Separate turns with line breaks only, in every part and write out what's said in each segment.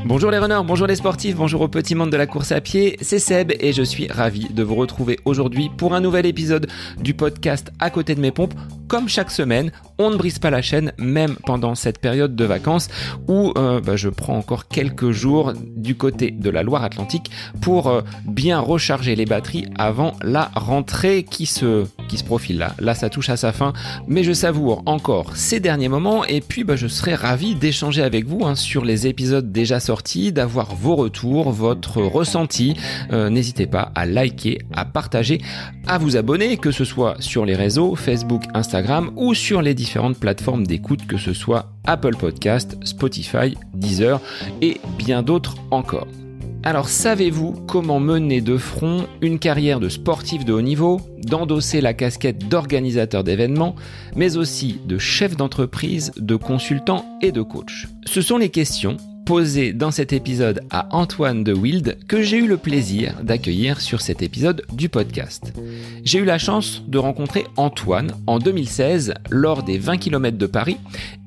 Bonjour les runners, bonjour les sportifs, bonjour au petit monde de la course à pied, c'est Seb et je suis ravi de vous retrouver aujourd'hui pour un nouvel épisode du podcast À côté de mes pompes. Comme chaque semaine, on ne brise pas la chaîne, même pendant cette période de vacances où je prends encore quelques jours du côté de la Loire-Atlantique pour bien recharger les batteries avant la rentrée qui se profile là. Là, ça touche à sa fin, mais je savoure encore ces derniers moments et puis je serai ravi d'échanger avec vous sur les épisodes déjà sortis, d'avoir vos retours, votre ressenti. N'hésitez pas à liker, à partager, à vous abonner, que ce soit sur les réseaux, Facebook, Instagram ou sur les différentes plateformes d'écoute, que ce soit Apple Podcast, Spotify, Deezer et bien d'autres encore. Alors savez-vous comment mener de front une carrière de sportif de haut niveau, d'endosser la casquette d'organisateur d'événements, mais aussi de chef d'entreprise, de consultant et de coach? Ce sont les questions posées dans cet épisode à Antoine de Wild que j'ai eu le plaisir d'accueillir sur cet épisode du podcast. J'ai eu la chance de rencontrer Antoine en 2016 lors des 20 km de Paris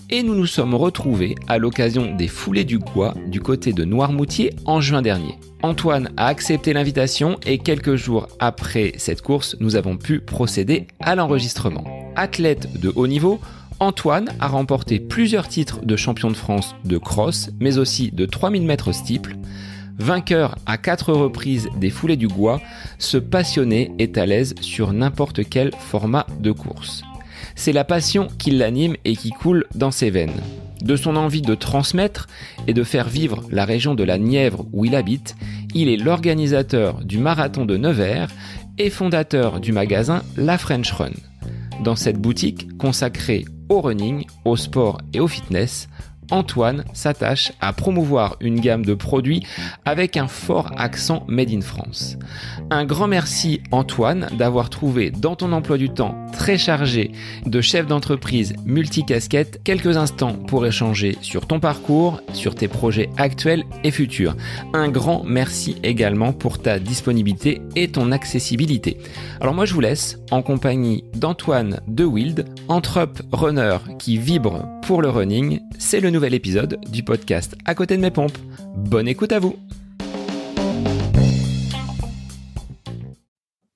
et nous nous sommes retrouvés à l'occasion des Foulées du Gois du côté de Noirmoutier en juin dernier. Antoine a accepté l'invitation et quelques jours après cette course, nous avons pu procéder à l'enregistrement. Athlète de haut niveau, Antoine a remporté plusieurs titres de champion de France de cross, mais aussi de 3000 mètres steeple. Vainqueur à 4 reprises des Foulées du Gois, ce passionné est à l'aise sur n'importe quel format de course. C'est la passion qui l'anime et qui coule dans ses veines. De son envie de transmettre et de faire vivre la région de la Nièvre où il habite, il est l'organisateur du marathon de Nevers et fondateur du magasin La French Run. Dans cette boutique consacrée au running, au sport et au fitness, Antoine s'attache à promouvoir une gamme de produits avec un fort accent Made in France. Un grand merci Antoine d'avoir trouvé dans ton emploi du temps très chargé de chef d'entreprise multicasquette quelques instants pour échanger sur ton parcours, sur tes projets actuels et futurs. Un grand merci également pour ta disponibilité et ton accessibilité. Alors moi je vous laisse en compagnie d'Antoine de Wild, entrepreneur qui vibre pour le running. C'est le nouvel épisode du podcast À côté de mes pompes. Bonne écoute à vous.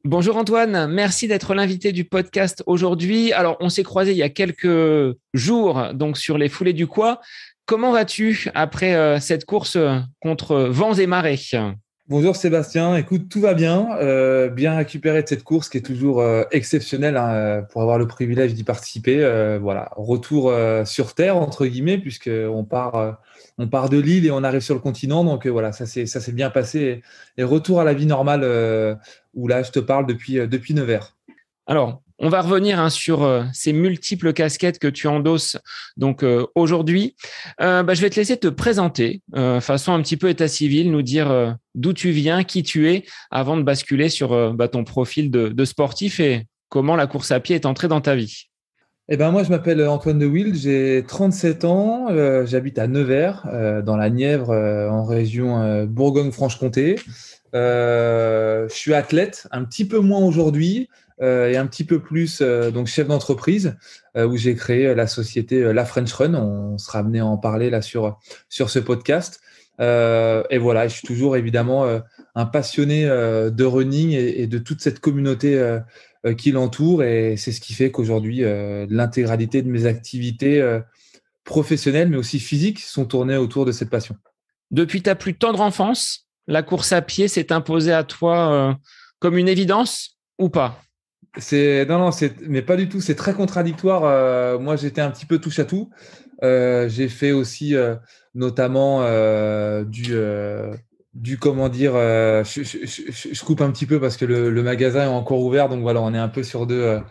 Bonjour Antoine, merci d'être l'invité du podcast aujourd'hui. Alors, on s'est croisés il y a quelques jours donc sur les Foulées du Gois. Comment vas-tu après cette course contre vents et marées ?
Bonjour Sébastien, écoute, tout va bien. Bien récupéré de cette course qui est toujours exceptionnelle pour avoir le privilège d'y participer. Retour sur terre entre guillemets puisqu'on part de l'île et on arrive sur le continent. Donc ça s'est bien passé et retour à la vie normale où là je te parle depuis Nevers.
Alors, on va revenir sur ces multiples casquettes que tu endosses donc aujourd'hui. Je vais te laisser te présenter façon un petit peu état civil, nous dire d'où tu viens, qui tu es, avant de basculer sur ton profil de sportif et comment la course à pied est entrée dans ta vie.
Moi, je m'appelle Antoine de Wild, j'ai 37 ans, j'habite à Nevers, dans la Nièvre, en région Bourgogne-Franche-Comté. Je suis athlète, un petit peu moins aujourd'hui, et un petit peu plus donc chef d'entreprise où j'ai créé la société La French Run. On sera amené à en parler là sur ce podcast. Je suis toujours évidemment un passionné de running et de toute cette communauté qui l'entoure. Et c'est ce qui fait qu'aujourd'hui, l'intégralité de mes activités professionnelles, mais aussi physiques, sont tournées autour de cette passion.
Depuis ta plus tendre enfance, la course à pied s'est imposée à toi comme une évidence ou pas ?
Mais pas du tout. C'est très contradictoire. Moi, j'étais un petit peu touche à tout. J'ai fait aussi notamment je coupe un petit peu parce que le magasin est encore ouvert. Donc voilà, on est un peu sur deux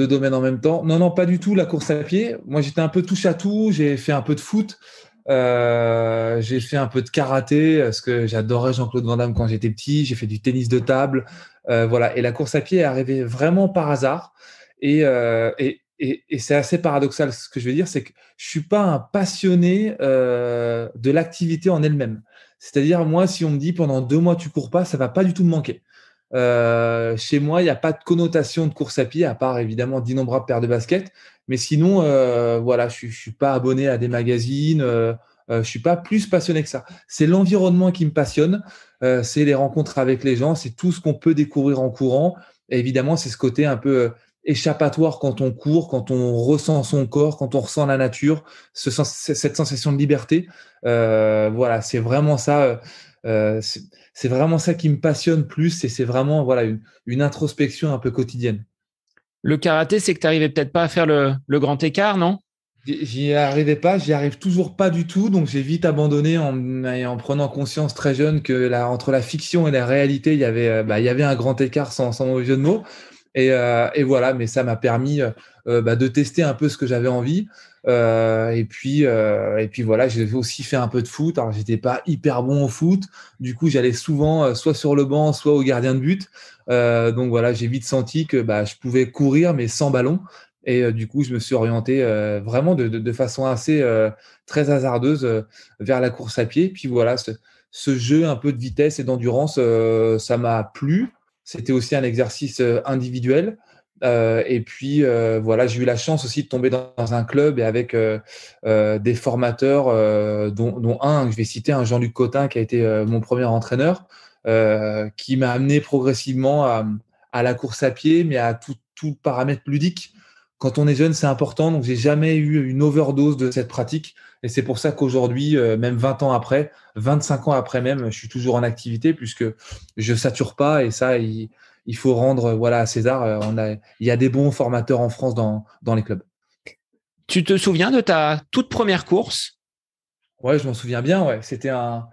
domaines en même temps. Non, pas du tout. La course à pied. Moi, j'étais un peu touche à tout. J'ai fait un peu de foot. J'ai fait un peu de karaté parce que j'adorais Jean-Claude Van Damme quand j'étais petit. J'ai fait du tennis de table, Et la course à pied est arrivée vraiment par hasard. Et c'est assez paradoxal. Ce que je veux dire, c'est que je suis pas un passionné de l'activité en elle-même. C'est-à-dire, moi, si on me dit pendant 2 mois tu cours pas, ça va pas du tout me manquer. Chez moi, il n'y a pas de connotation de course à pied, à part évidemment d'innombrables paires de baskets. Mais sinon, voilà, je suis pas abonné à des magazines. Je suis pas plus passionné que ça. C'est l'environnement qui me passionne. C'est les rencontres avec les gens. C'est tout ce qu'on peut découvrir en courant. Et évidemment, c'est ce côté un peu échappatoire quand on court, quand on ressent son corps, quand on ressent la nature, cette sensation de liberté. Voilà, c'est vraiment ça. C'est vraiment ça qui me passionne plus. Et c'est vraiment voilà une introspection un peu quotidienne.
Le karaté, c'est que tu n'arrivais peut-être pas à faire le grand écart, non?
J'y arrivais pas, j'y arrive toujours pas du tout, donc j'ai vite abandonné en prenant conscience très jeune que entre la fiction et la réalité, il y avait un grand écart sans mauvais jeu de mots. Et voilà, mais ça m'a permis de tester un peu ce que j'avais envie. Et puis voilà, j'ai aussi fait un peu de foot. Alors j'étais pas hyper bon au foot, du coup j'allais souvent soit sur le banc, soit au gardien de but. Donc voilà, j'ai vite senti que je pouvais courir mais sans ballon. Et du coup, je me suis orienté vraiment de façon assez très hasardeuse vers la course à pied. Puis voilà, ce jeu un peu de vitesse et d'endurance, ça m'a plu. C'était aussi un exercice individuel. Et puis voilà, j'ai eu la chance aussi de tomber dans un club et avec des formateurs, dont un, je vais citer, un Jean-Luc Cotin qui a été mon premier entraîneur, qui m'a amené progressivement à la course à pied, mais à tout paramètre ludique. Quand on est jeune, c'est important. Donc, j'ai jamais eu une overdose de cette pratique. Et c'est pour ça qu'aujourd'hui, même 20 ans après, 25 ans après même, je suis toujours en activité puisque je sature pas. Et ça, il faut rendre voilà, à César. Il y a des bons formateurs en France dans les clubs.
Tu te souviens de ta toute première course?
Ouais, je m'en souviens bien. Ouais. C'était un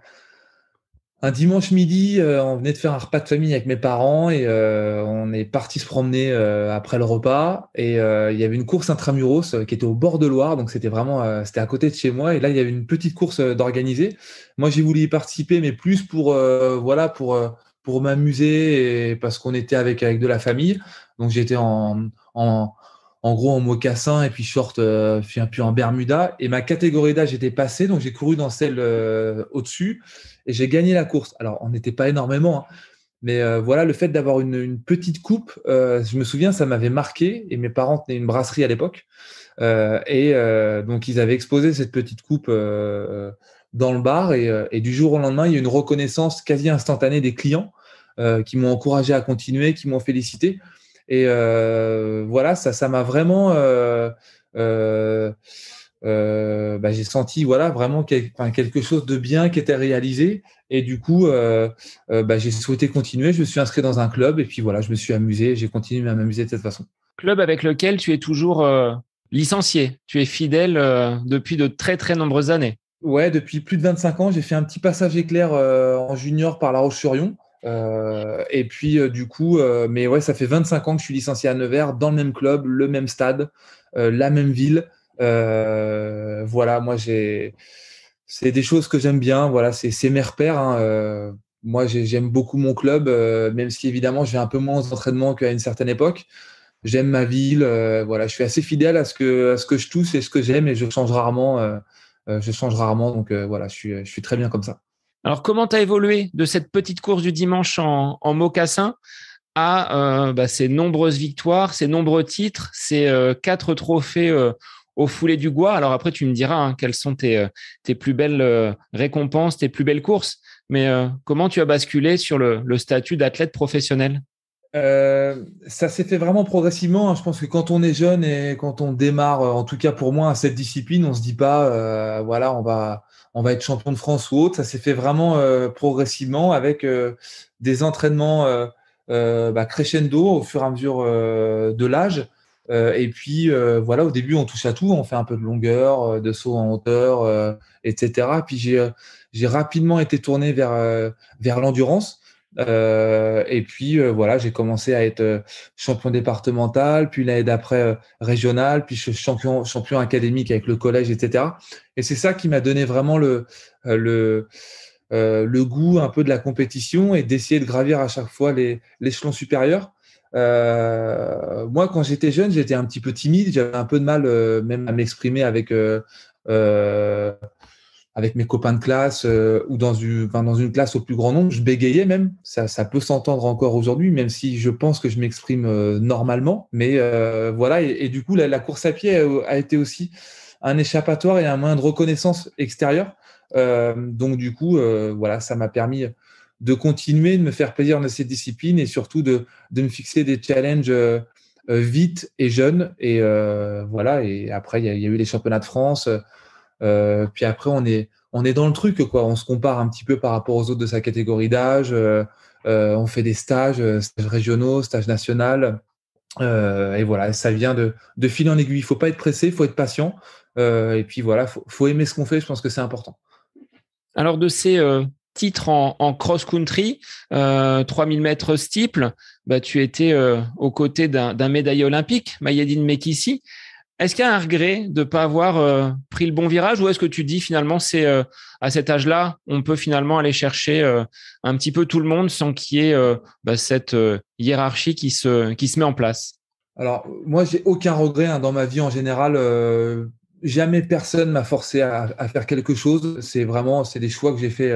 dimanche midi, on venait de faire un repas de famille avec mes parents et on est parti se promener après le repas. Et il y avait une course intramuros qui était au bord de Loire, donc c'était vraiment, c'était à côté de chez moi. Et là, il y avait une petite course d'organiser. Moi, j'ai voulu y participer, mais plus voilà, pour m'amuser et parce qu'on était avec de la famille. Donc j'étais en en gros en mocassin et puis short, puis en Bermuda. Et ma catégorie d'âge était passée, donc j'ai couru dans celle au-dessus et j'ai gagné la course. Alors, on n'était pas énormément, hein, mais voilà, le fait d'avoir une petite coupe, je me souviens, ça m'avait marqué. Et mes parents tenaient une brasserie à l'époque. Donc, ils avaient exposé cette petite coupe dans le bar. Et du jour au lendemain, il y a eu une reconnaissance quasi instantanée des clients qui m'ont encouragé à continuer, qui m'ont félicité. Et voilà, ça m'a vraiment. Euh, j'ai senti voilà vraiment quelque chose de bien qui était réalisé. Et du coup, j'ai souhaité continuer. Je me suis inscrit dans un club et puis voilà, je me suis amusé. J'ai continué à m'amuser de cette façon.
Club avec lequel tu es toujours licencié. Tu es fidèle depuis de très, très nombreuses années.
Ouais, depuis plus de 25 ans, j'ai fait un petit passage éclair en junior par La Roche-sur-Yon. Et puis, du coup, mais ouais, ça fait 25 ans que je suis licencié à Nevers, dans le même club, le même stade, la même ville. Voilà, moi, c'est des choses que j'aime bien. Voilà, c'est mes repères, hein. Moi, j'aime beaucoup mon club, même si évidemment, j'ai un peu moins d'entraînement qu'à une certaine époque. J'aime ma ville. Voilà, je suis assez fidèle à ce que je touche et ce que j'aime et je change rarement. Je change rarement, donc voilà, je suis très bien comme ça.
Alors, comment tu as évolué de cette petite course du dimanche en mocassin à ces nombreuses victoires, ces nombreux titres, ces 4 trophées au foulée du Gois? Alors après, tu me diras quelles sont tes plus belles récompenses, tes plus belles courses, mais comment tu as basculé sur le statut d'athlète professionnel?
Ça s'est fait vraiment progressivement, hein. Je pense que quand on est jeune et quand on démarre, en tout cas pour moi, à cette discipline, on se dit pas, voilà, on va être champion de France ou autre. Ça s'est fait vraiment progressivement avec des entraînements crescendo au fur et à mesure de l'âge. Et puis voilà, au début, on touche à tout, on fait un peu de longueur, de saut en hauteur, etc. Puis j'ai rapidement été tourné vers l'endurance. Et puis voilà, j'ai commencé à être champion départemental, puis l'année d'après régional, puis champion académique avec le collège, etc. Et c'est ça qui m'a donné vraiment le goût un peu de la compétition et d'essayer de gravir à chaque fois l'échelon supérieur. Moi, quand j'étais jeune, j'étais un petit peu timide, j'avais un peu de mal même à m'exprimer euh, avec mes copains de classe ou dans une classe au plus grand nombre, je bégayais même. Ça peut s'entendre encore aujourd'hui, même si je pense que je m'exprime normalement. Mais voilà, et du coup, la course à pied a été aussi un échappatoire et un moyen de reconnaissance extérieure. Donc du coup, voilà, ça m'a permis de continuer, de me faire plaisir dans cette discipline et surtout de me fixer des challenges vite et jeune. Et voilà, et après, il y a eu les championnats de France. Puis après, on est dans le truc, quoi. On se compare un petit peu par rapport aux autres de sa catégorie d'âge. On fait des stages régionaux, stages nationaux. Et voilà, ça vient de fil en aiguille. Il faut pas être pressé, il faut être patient. Et puis voilà, faut aimer ce qu'on fait. Je pense que c'est important.
Alors, de ces titres en cross-country, 3000 mètres steeple, bah, tu étais aux côtés d'un médaillé olympique, Maïeddine Mekissi. Est-ce qu'il y a un regret de ne pas avoir pris le bon virage, ou est-ce que tu dis finalement c'est à cet âge-là, on peut finalement aller chercher un petit peu tout le monde sans qu'il y ait cette hiérarchie qui se met en place?
Alors, moi, j'ai aucun regret dans ma vie en général. Jamais personne m'a forcé à faire quelque chose. C'est des choix que j'ai fait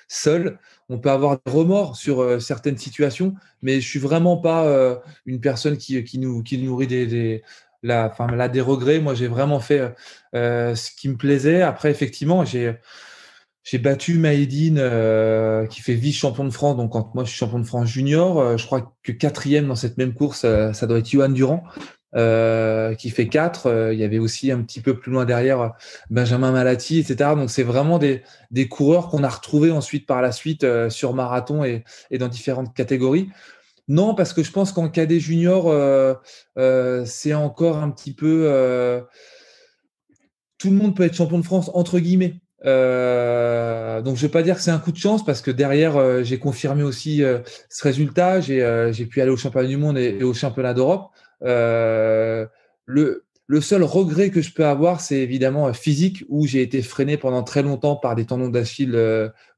seul. On peut avoir des remords sur certaines situations, mais je suis vraiment pas une personne qui nourrit des regrets. Moi, j'ai vraiment fait ce qui me plaisait. Après, effectivement, j'ai battu Maïdine qui fait vice-champion de France. Donc, quand moi je suis champion de France junior, je crois que quatrième dans cette même course, ça doit être Johan Durand qui fait 4. Il y avait aussi un petit peu plus loin derrière Benjamin Malati, etc. Donc, c'est vraiment des coureurs qu'on a retrouvés ensuite par la suite sur marathon et dans différentes catégories. Non, parce que je pense qu'en cadet junior, c'est encore un petit peu… tout le monde peut être champion de France, entre guillemets. Donc, je ne vais pas dire que c'est un coup de chance parce que derrière, j'ai confirmé aussi ce résultat. J'ai pu aller au championnat du monde et au championnat d'Europe. Le seul regret que je peux avoir, c'est évidemment physique, où j'ai été freiné pendant très longtemps par des tendons d'Achille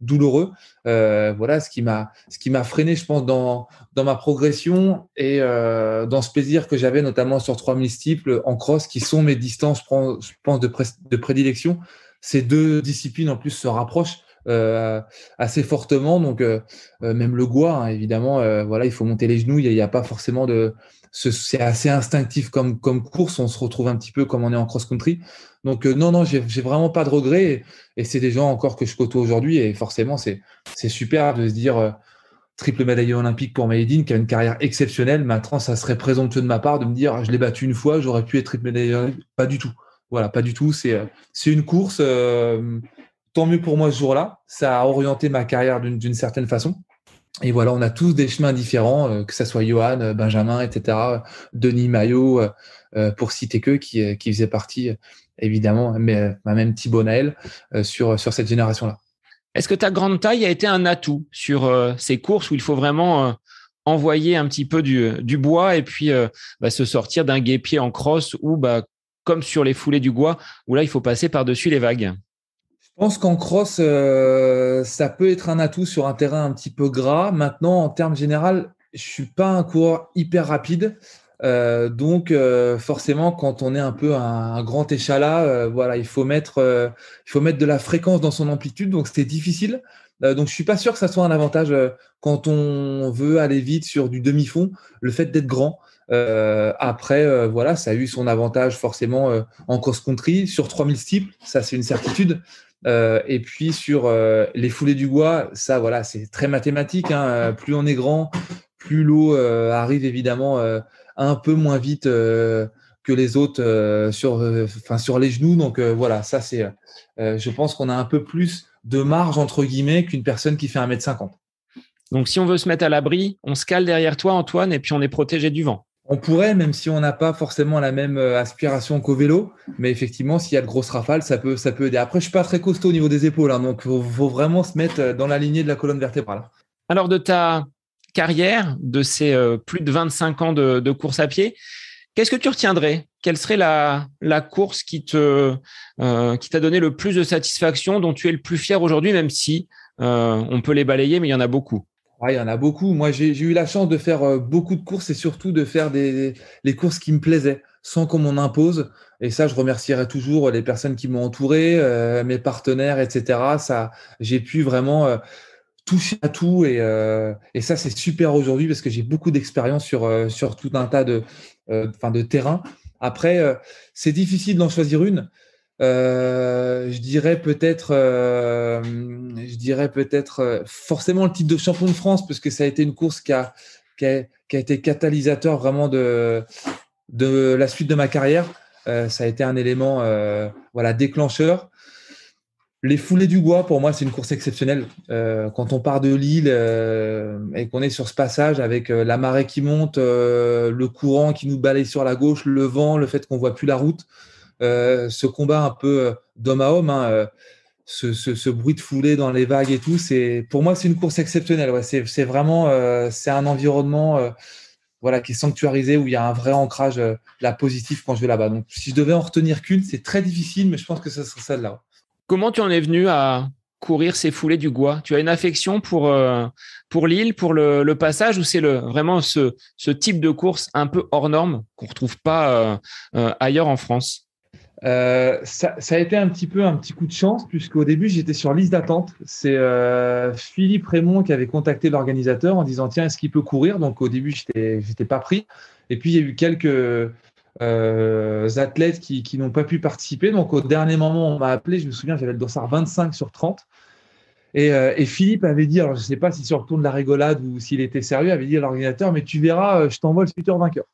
douloureux. Voilà ce qui m'a freiné, je pense, dans ma progression et dans ce plaisir que j'avais, notamment sur 3000 steeple en cross, qui sont mes distances, je pense, de prédilection. Ces deux disciplines en plus se rapprochent assez fortement, donc même le Gois, hein, évidemment, voilà, il faut monter les genoux, il y a pas forcément c'est assez instinctif comme course, on se retrouve un petit peu comme on est en cross-country. Donc non, j'ai vraiment pas de regrets et c'est des gens encore que je côtoie aujourd'hui et forcément c'est super de se dire triple médaillé olympique pour Maïeddine qui a une carrière exceptionnelle. Maintenant, ça serait présomptueux de ma part de me dire je l'ai battu une fois, j'aurais pu être triple médaillé olympique. Pas du tout. Voilà, pas du tout. C'est une course. Tant mieux pour moi ce jour-là. Ça a orienté ma carrière d'une certaine façon. Et voilà, on a tous des chemins différents, que ce soit Johan, Benjamin, etc., Denis Maillot, pour citer qu'eux, qui faisaient partie, évidemment, mais même Thibaut Naël, sur cette génération-là.
Est-ce que ta grande taille a été un atout sur ces courses où il faut vraiment envoyer un petit peu du bois et puis se sortir d'un guépier en cross ou comme sur les foulées du Gois, où là, il faut passer par-dessus les vagues?
Je pense qu'en cross, ça peut être un atout sur un terrain un petit peu gras. Maintenant, en termes général, je suis pas un coureur hyper rapide. Donc, forcément, quand on est un peu un grand échalas, voilà, il faut mettre de la fréquence dans son amplitude. Donc, c'est difficile. Donc, je suis pas sûr que ça soit un avantage quand on veut aller vite sur du demi-fond, le fait d'être grand. Après, voilà, ça a eu son avantage forcément en cross-country. Sur 3000 steeple, ça, c'est une certitude. Et puis sur les foulées du Gois, ça voilà, c'est très mathématique, hein. Plus on est grand, plus l'eau arrive évidemment un peu moins vite que les autres sur les genoux. Donc voilà, ça c'est, je pense qu'on a un peu plus de marge entre guillemets qu'une personne qui fait 1,50 m.
Donc si on veut se mettre à l'abri, on se cale derrière toi, Antoine, et puis on est protégé du vent.
On pourrait, même si on n'a pas forcément la même aspiration qu'au vélo, mais effectivement, s'il y a de grosses rafales, ça peut aider. Après, je suis pas très costaud au niveau des épaules, hein, donc faut vraiment se mettre dans la lignée de la colonne vertébrale.
Alors, de ta carrière, de ces plus de 25 ans de course à pied, qu'est-ce que tu retiendrais? Quelle serait la course qui t'a donné le plus de satisfaction, dont tu es le plus fier aujourd'hui, même si on peut les balayer, mais il y en a beaucoup?
Ouais, il y en a beaucoup. Moi, j'ai eu la chance de faire beaucoup de courses et surtout de faire les courses qui me plaisaient, sans qu'on m'en impose. Et ça, je remercierai toujours les personnes qui m'ont entouré, mes partenaires, etc. Ça, j'ai pu vraiment toucher à tout et ça, c'est super aujourd'hui parce que j'ai beaucoup d'expérience sur tout un tas de terrains. Après, c'est difficile d'en choisir une. Je dirais peut-être forcément le titre de champion de France parce que ça a été une course qui a été catalysateur vraiment de la suite de ma carrière. Ça a été un élément voilà, déclencheur. Les foulées du Gois, pour moi, c'est une course exceptionnelle. Quand on part de Lille et qu'on est sur ce passage avec la marée qui monte, le courant qui nous balaye sur la gauche, le vent, le fait qu'on voit plus la route, ce combat un peu d'homme à homme, hein, ce bruit de foulée dans les vagues et tout, pour moi, c'est une course exceptionnelle. Ouais, c'est vraiment c'est un environnement voilà, qui est sanctuarisé où il y a un vrai ancrage là, positif quand je vais là-bas. Donc, si je devais en retenir qu'une, c'est très difficile, mais je pense que ce serait celle-là. Ouais.
Comment tu en es venu à courir ces foulées du Gois? Tu as une affection pour l'île, pour le passage, ou c'est vraiment ce type de course un peu hors norme qu'on ne retrouve pas ailleurs en France?
Ça a été un petit peu un petit coup de chance, puisqu'au début, j'étais sur liste d'attente. C'est Philippe Raymond qui avait contacté l'organisateur en disant tiens, est-ce qu'il peut courir? Donc au début, j'étais pas pris. Et puis il y a eu quelques athlètes qui n'ont pas pu participer. Donc au dernier moment, on m'a appelé. Je me souviens, j'avais le dossard 25 sur 30. Et Philippe avait dit, alors je ne sais pas si sur le ton de la rigolade ou s'il était sérieux, avait dit à l'organisateur, mais tu verras, je t'envoie le futur vainqueur.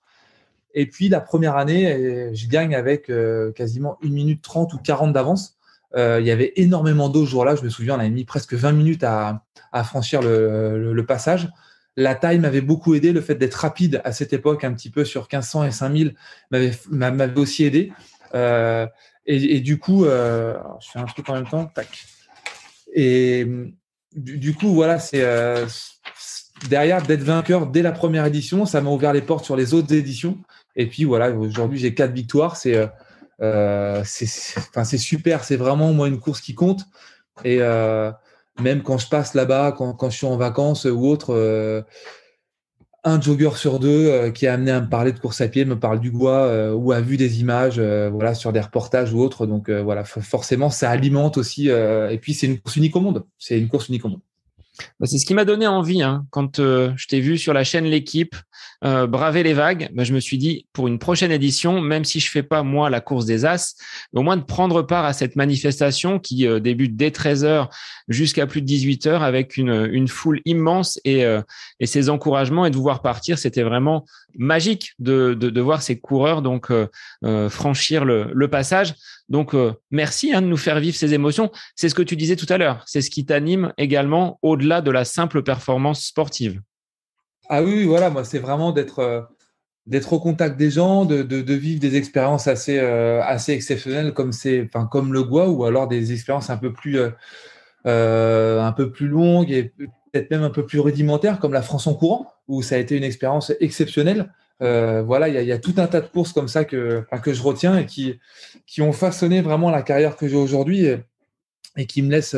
Et puis la première année, je gagne avec quasiment 1 minute 30 ou 40 d'avance. Il y avait énormément d'eau ce jour-là. Je me souviens, on avait mis presque 20 minutes à franchir le passage. La taille m'avait beaucoup aidé. Le fait d'être rapide à cette époque, un petit peu sur 1500 et 5000, m'avait aussi aidé. Et du coup, je fais un truc en même temps. Tac. Et du coup, voilà, c'est derrière d'être vainqueur dès la première édition, ça m'a ouvert les portes sur les autres éditions. Et puis voilà, aujourd'hui j'ai 4 victoires. C'est super. C'est vraiment moi une course qui compte. Et même quand je passe là-bas, quand je suis en vacances ou autre, un jogger sur deux qui est amené à me parler de course à pied me parle du Gois ou a vu des images voilà, sur des reportages ou autres. Donc voilà, forcément, ça alimente aussi. Et puis c'est une course unique au monde. C'est une course unique au monde.
C'est ce qui m'a donné envie, hein, quand je t'ai vu sur la chaîne L'équipe braver les vagues. Je me suis dit, pour une prochaine édition, même si je fais pas moi la course des As, au moins de prendre part à cette manifestation qui débute dès 13h jusqu'à plus de 18h avec une foule immense et ces encouragements et de vous voir partir, c'était vraiment magique de voir ces coureurs donc franchir le passage. Donc, merci de nous faire vivre ces émotions. C'est ce que tu disais tout à l'heure. C'est ce qui t'anime également au-delà de la simple performance sportive.
Ah oui, voilà, moi, c'est vraiment d'être au contact des gens, de vivre des expériences assez exceptionnelles comme le Gois ou alors des expériences un peu plus longues et peut-être même un peu plus rudimentaires comme la France en courant où ça a été une expérience exceptionnelle. Voilà, il y a tout un tas de courses comme ça que je retiens et qui ont façonné vraiment la carrière que j'ai aujourd'hui et qui me laissent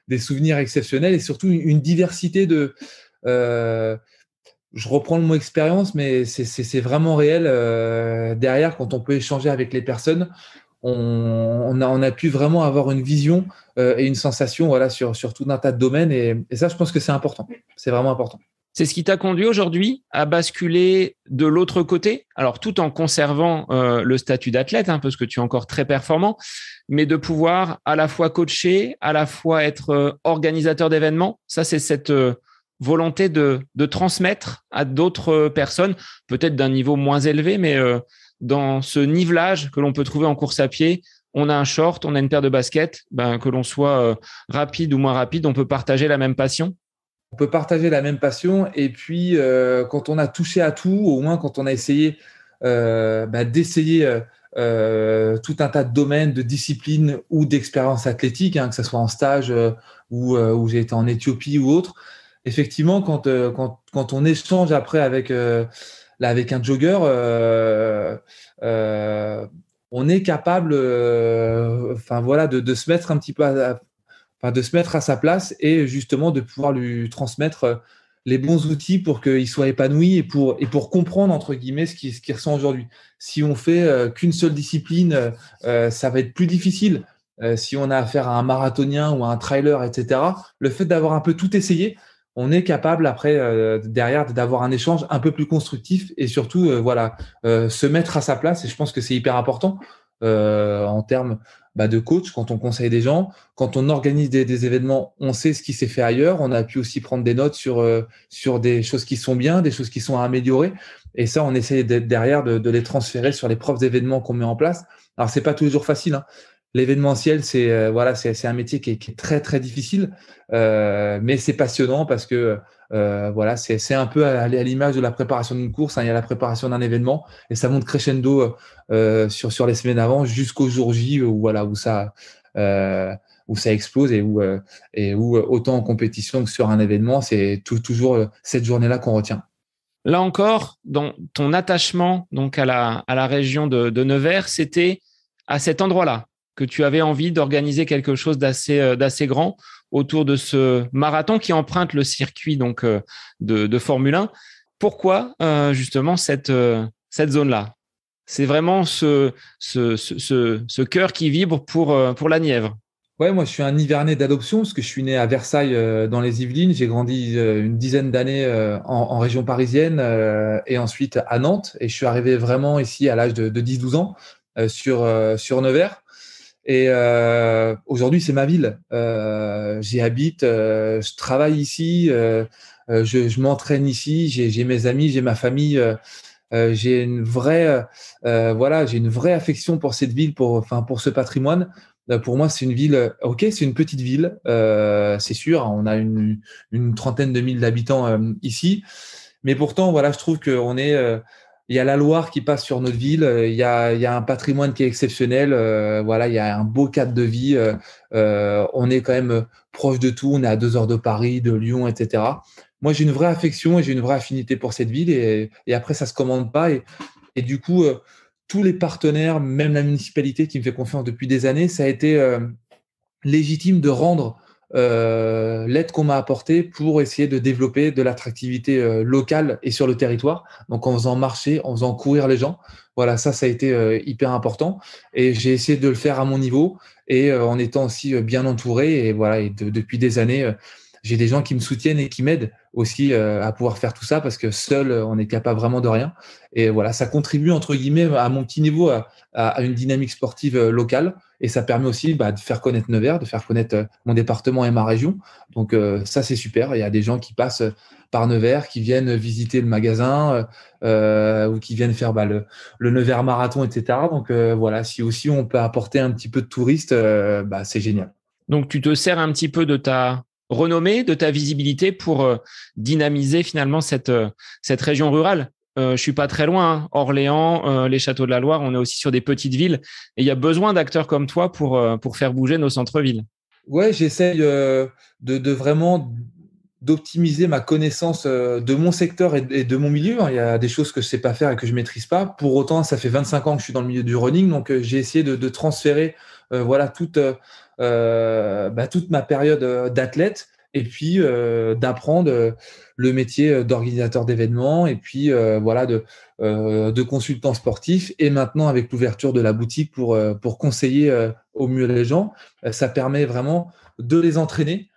des souvenirs exceptionnels et surtout une diversité je reprends le mot expérience, mais c'est vraiment réel. Derrière, quand on peut échanger avec les personnes, on a pu vraiment avoir une vision et une sensation voilà, sur tout un tas de domaines. Et ça, je pense que c'est important. C'est vraiment important.
C'est ce qui t'a conduit aujourd'hui à basculer de l'autre côté, alors tout en conservant le statut d'athlète, hein, parce que tu es encore très performant, mais de pouvoir à la fois coacher, à la fois être organisateur d'événements. Ça, c'est cette volonté de transmettre à d'autres personnes, peut-être d'un niveau moins élevé, mais dans ce nivelage que l'on peut trouver en course à pied. On a un short, on a une paire de baskets, que l'on soit rapide ou moins rapide, on peut partager la même passion.
On peut partager la même passion et puis quand on a touché à tout, au moins quand on a essayé d'essayer tout un tas de domaines, de disciplines ou d'expériences athlétiques, hein, que ce soit en stage où j'ai été en Éthiopie ou autre, effectivement quand on échange après avec un jogger, on est capable voilà, de se mettre un petit peu de se mettre à sa place et justement de pouvoir lui transmettre les bons outils pour qu'ils soient épanouis et pour comprendre, entre guillemets, ce qu'ils ressentent aujourd'hui. Si on fait qu'une seule discipline, ça va être plus difficile. Si on a affaire à un marathonien ou à un trailer, etc., le fait d'avoir un peu tout essayé, on est capable après, derrière, d'avoir un échange un peu plus constructif et surtout, se mettre à sa place. Et je pense que c'est hyper important en termes de coach, quand on conseille des gens, quand on organise des événements, on sait ce qui s'est fait ailleurs. On a pu aussi prendre des notes sur des choses qui sont bien, des choses qui sont à améliorer. Et ça, on essaie derrière de les transférer sur les propres événements qu'on met en place. Alors, c'est pas toujours facile, hein. L'événementiel, c'est un métier qui est très très difficile, mais c'est passionnant parce que c'est un peu à l'image de la préparation d'une course, hein. Il y a la préparation d'un événement et ça monte crescendo sur les semaines avant jusqu'au jour J où ça explose et où autant en compétition que sur un événement, c'est toujours cette journée-là qu'on retient.
Là encore, dans ton attachement donc à la région de Nevers, c'était à cet endroit-là que tu avais envie d'organiser quelque chose d'assez grand autour de ce marathon qui emprunte le circuit donc de Formule 1. Pourquoi justement cette zone-là? C'est vraiment ce cœur qui vibre pour la Nièvre.
Ouais, moi je suis un Nivernais d'adoption parce que je suis né à Versailles dans les Yvelines. J'ai grandi une dizaine d'années en région parisienne et ensuite à Nantes. Et je suis arrivé vraiment ici à l'âge de 10-12 ans sur Nevers. Et aujourd'hui, c'est ma ville. J'y habite, je travaille ici, je m'entraîne ici, j'ai mes amis, j'ai ma famille. J'ai une vraie, j'ai une vraie affection pour cette ville, pour ce patrimoine. Pour moi, c'est une ville. Ok, c'est une petite ville, c'est sûr. On a une trentaine de mille d'habitants ici, mais pourtant, voilà, je trouve qu'on est. Il y a la Loire qui passe sur notre ville. Il y a un patrimoine qui est exceptionnel. Il y a un beau cadre de vie. On est quand même proche de tout. On est à 2 heures de Paris, de Lyon, etc. Moi, j'ai une vraie affection et j'ai une vraie affinité pour cette ville. Et après, ça se commande pas. Et du coup, tous les partenaires, même la municipalité qui me fait confiance depuis des années, ça a été légitime de rendre l'aide qu'on m'a apportée pour essayer de développer de l'attractivité locale et sur le territoire. Donc, en faisant marcher, en faisant courir les gens. Voilà, ça a été hyper important. Et j'ai essayé de le faire à mon niveau et en étant aussi bien entouré. Et voilà, depuis des années, j'ai des gens qui me soutiennent et qui m'aident aussi à pouvoir faire tout ça parce que seul, on n'est capable vraiment de rien. Et voilà, ça contribue, entre guillemets, à mon petit niveau, à une dynamique sportive locale. Et ça permet aussi de faire connaître Nevers, de faire connaître mon département et ma région. Donc, ça, c'est super. Il y a des gens qui passent par Nevers, qui viennent visiter le magasin ou qui viennent faire le Nevers Marathon, etc. Donc, si aussi on peut apporter un petit peu de touristes, c'est génial.
Donc, tu te sers un petit peu de ta renommée, de ta visibilité pour dynamiser finalement cette région rurale. Je suis pas très loin, hein. Orléans, les Châteaux de la Loire, on est aussi sur des petites villes et il y a besoin d'acteurs comme toi pour faire bouger nos centres-villes.
Ouais, j'essaye de vraiment d'optimiser ma connaissance de mon secteur et de mon milieu. Il y a des choses que je sais pas faire et que je maîtrise pas. Pour autant, ça fait 25 ans que je suis dans le milieu du running, donc j'ai essayé de transférer toute ma période d'athlète et puis d'apprendre le métier d'organisateur d'événements et puis de consultant sportif et maintenant avec l'ouverture de la boutique pour conseiller au mieux les gens, ça permet vraiment de les entraîner,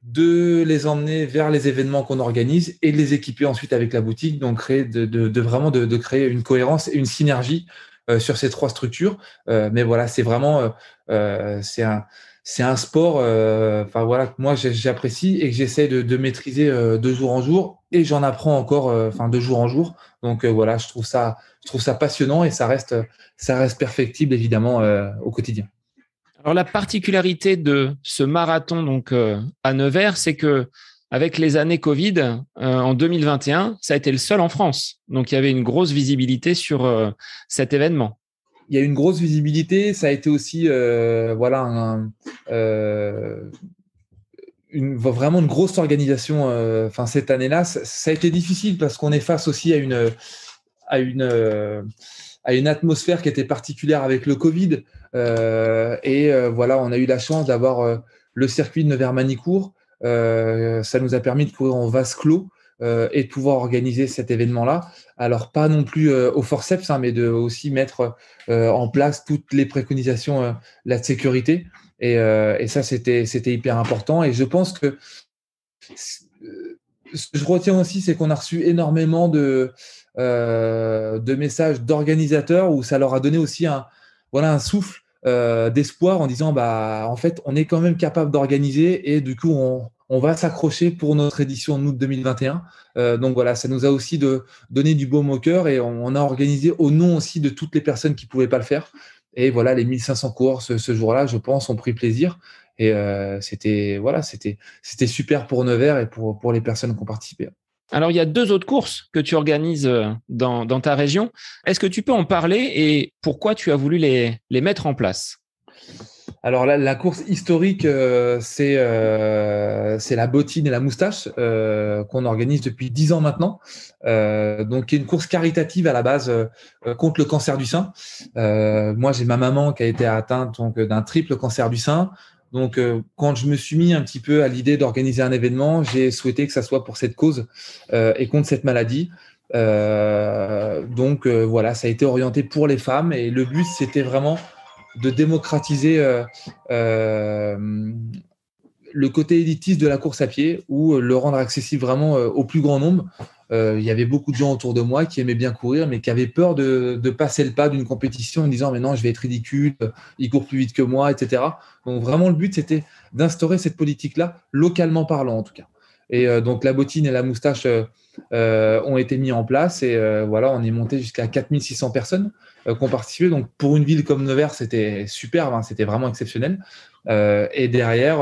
de les emmener vers les événements qu'on organise et de les équiper ensuite avec la boutique, donc de créer une cohérence et une synergie sur ces 3 structures. Mais voilà, c'est vraiment c'est un sport que moi j'apprécie et que j'essaie de maîtriser de jour en jour et j'en apprends encore de jour en jour. Donc je trouve ça passionnant et ça reste perfectible évidemment au quotidien.
Alors la particularité de ce marathon donc à Nevers, c'est que avec les années Covid en 2021, ça a été le seul en France. Donc il y avait une grosse visibilité sur cet événement.
Il y a une grosse visibilité. Ça a été aussi vraiment une grosse organisation. Cette année-là, ça a été difficile parce qu'on est face aussi à une atmosphère qui était particulière avec le Covid. On a eu la chance d'avoir le circuit de Nevers-Manicourt. Ça nous a permis de courir en vase clos et de pouvoir organiser cet événement-là. Alors, pas non plus au forceps, hein, mais de aussi mettre en place toutes les préconisations de sécurité. Et ça, c'était hyper important. Et je pense que ce que je retiens aussi, c'est qu'on a reçu énormément de messages d'organisateurs où ça leur a donné aussi un souffle d'espoir en disant en fait, on est quand même capable d'organiser et du coup, on va s'accrocher pour notre édition en août 2021. Donc voilà, ça nous a aussi donné du baume au cœur et on a organisé au nom aussi de toutes les personnes qui ne pouvaient pas le faire. Et voilà, les 1500 coureurs ce jour-là, je pense, ont pris plaisir. Et c'était super pour Nevers et pour les personnes qui ont participé.
Alors, il y a 2 autres courses que tu organises dans ta région. Est-ce que tu peux en parler et pourquoi tu as voulu les mettre en place?
Alors la course historique, c'est la bottine et la moustache qu'on organise depuis 10 ans maintenant. Donc, qui est une course caritative à la base contre le cancer du sein. Moi, j'ai ma maman qui a été atteinte d'un triple cancer du sein. Donc, quand je me suis mis un petit peu à l'idée d'organiser un événement, j'ai souhaité que ça soit pour cette cause et contre cette maladie. Donc, voilà, ça a été orienté pour les femmes et le but, c'était vraiment de démocratiser le côté élitiste de la course à pied ou le rendre accessible vraiment au plus grand nombre. Il y avait beaucoup de gens autour de moi qui aimaient bien courir, mais qui avaient peur de passer le pas d'une compétition en disant « mais non, je vais être ridicule, il court plus vite que moi, etc. » Donc vraiment, le but, c'était d'instaurer cette politique-là, localement parlant en tout cas. Et donc, la bottine et la moustache ont été mis en place et voilà, on est monté jusqu'à 4600 personnes qui ont participé. Donc, pour une ville comme Nevers, c'était superbe, hein, c'était vraiment exceptionnel. Et derrière,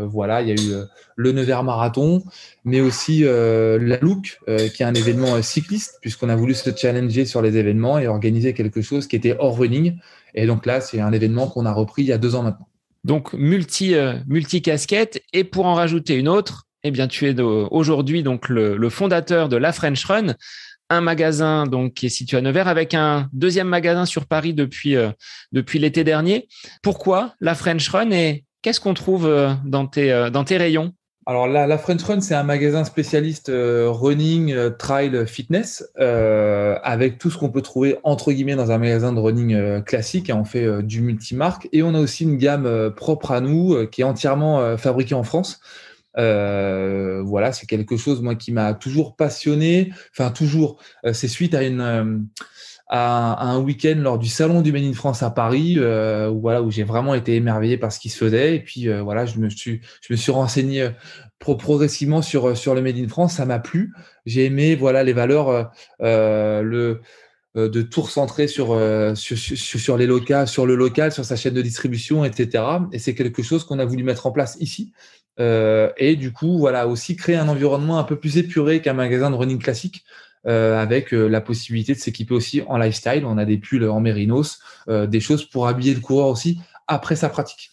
voilà, il y a eu le Nevers Marathon, mais aussi la Look, qui est un événement cycliste, puisqu'on a voulu se challenger sur les événements et organiser quelque chose qui était hors running. Et donc là, c'est un événement qu'on a repris il y a 2 ans maintenant.
Donc, multi-casquette. Et pour en rajouter une autre, eh bien, tu es aujourd'hui donc le fondateur de la French Run, un magasin donc qui est situé à Nevers avec un deuxième magasin sur Paris depuis l'été dernier. Pourquoi la French Run et qu'est-ce qu'on trouve dans tes rayons?
Alors la French Run, c'est un magasin spécialiste running, trail, fitness, avec tout ce qu'on peut trouver entre guillemets dans un magasin de running classique. On fait du multimarque et on a aussi une gamme propre à nous qui est entièrement fabriquée en France. Voilà, c'est quelque chose moi qui m'a toujours passionné. Enfin toujours, c'est suite à un week-end lors du salon du Made in France à Paris, où j'ai vraiment été émerveillé par ce qui se faisait. Et puis voilà, je me suis renseigné progressivement sur le Made in France. Ça m'a plu. J'ai aimé voilà les valeurs, de tout recentrer sur les locaux, sur le local, sur sa chaîne de distribution, etc. Et c'est quelque chose qu'on a voulu mettre en place ici. Et du coup, voilà, aussi créer un environnement un peu plus épuré qu'un magasin de running classique, avec la possibilité de s'équiper aussi en lifestyle. On a des pulls en mérinos, des choses pour habiller le coureur aussi après sa pratique.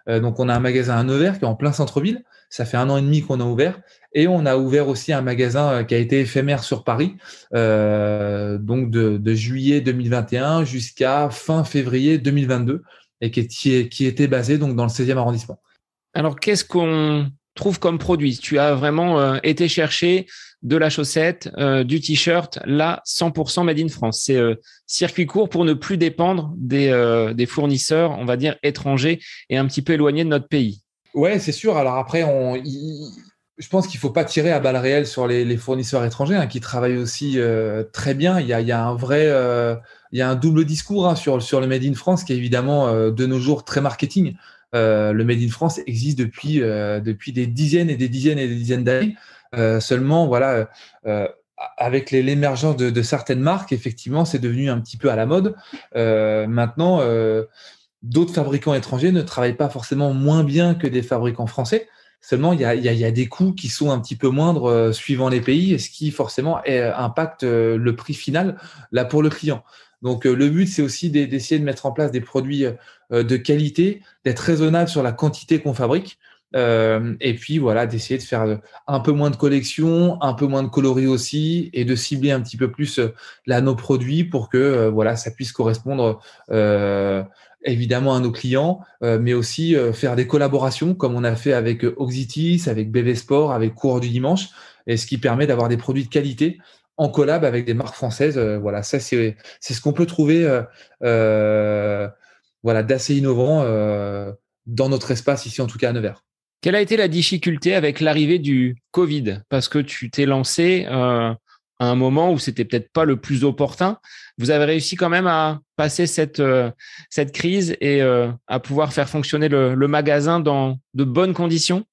Donc, on a un magasin à Nevers qui est en plein centre-ville. Ça fait 1 an et demi qu'on a ouvert. Et on a ouvert aussi un magasin qui a été éphémère sur Paris, donc de juillet 2021 jusqu'à fin février 2022, et qui était basé donc dans le 16e arrondissement.
Alors, qu'est-ce qu'on trouve comme produit? Tu as vraiment été chercher de la chaussette, du t-shirt, là, 100% Made in France. C'est circuit court pour ne plus dépendre des fournisseurs, on va dire, étrangers et un petit peu éloignés de notre pays.
Ouais, c'est sûr. Alors après, je pense qu'il ne faut pas tirer à balles réelles sur les fournisseurs étrangers, hein, qui travaillent aussi très bien. Il y a un vrai, il y a un double discours, hein, sur le Made in France qui est évidemment de nos jours très marketing. Le Made in France existe depuis des dizaines et des dizaines et des dizaines d'années. Seulement, voilà, avec l'émergence de certaines marques, effectivement, c'est devenu un petit peu à la mode. Maintenant, d'autres fabricants étrangers ne travaillent pas forcément moins bien que des fabricants français. Seulement, il y a des coûts qui sont un petit peu moindres suivant les pays, ce qui forcément impacte le prix final là pour le client. Donc, le but, c'est aussi d'essayer de mettre en place des produits de qualité, d'être raisonnable sur la quantité qu'on fabrique, et puis voilà, d'essayer de faire un peu moins de collection, un peu moins de coloris aussi, et de cibler un petit peu plus nos produits pour que voilà, ça puisse correspondre évidemment à nos clients, mais aussi faire des collaborations comme on a fait avec Oxitis, avec BV Sport, avec Coureur du Dimanche, et ce qui permet d'avoir des produits de qualité en collab avec des marques françaises. Voilà, ça c'est ce qu'on peut trouver voilà, d'assez innovant dans notre espace ici, en tout cas à Nevers.
Quelle a été la difficulté avec l'arrivée du Covid? Parce que tu t'es lancé à un moment où c'était peut-être pas le plus opportun. Vous avez réussi quand même à passer cette crise et à pouvoir faire fonctionner le magasin dans de bonnes conditions?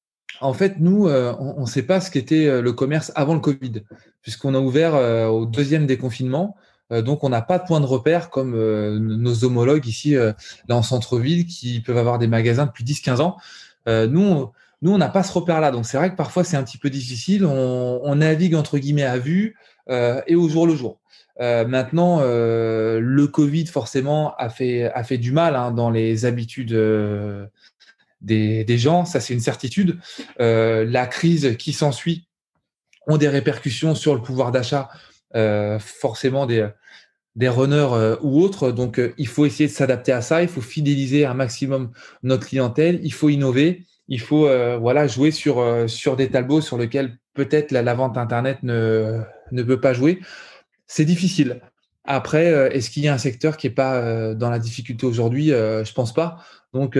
En fait, nous, on ne sait pas ce qu'était le commerce avant le Covid, puisqu'on a ouvert au deuxième déconfinement. Donc, on n'a pas de point de repère comme nos homologues ici, là en centre-ville, qui peuvent avoir des magasins depuis 10-15 ans. Nous, on n'a pas ce repère-là. Donc, c'est vrai que parfois, c'est un petit peu difficile. On navigue entre guillemets à vue et au jour le jour. Maintenant, le Covid, forcément, a fait du mal dans les habitudes des gens, ça c'est une certitude. La crise qui s'ensuit ont des répercussions sur le pouvoir d'achat, forcément des runners ou autres. Donc, il faut essayer de s'adapter à ça. Il faut fidéliser un maximum notre clientèle. Il faut innover. Il faut voilà, jouer sur des tableaux sur lesquels peut-être la vente Internet ne peut pas jouer. C'est difficile. Après, est-ce qu'il y a un secteur qui n'est pas dans la difficulté aujourd'hui? Je pense pas. Donc,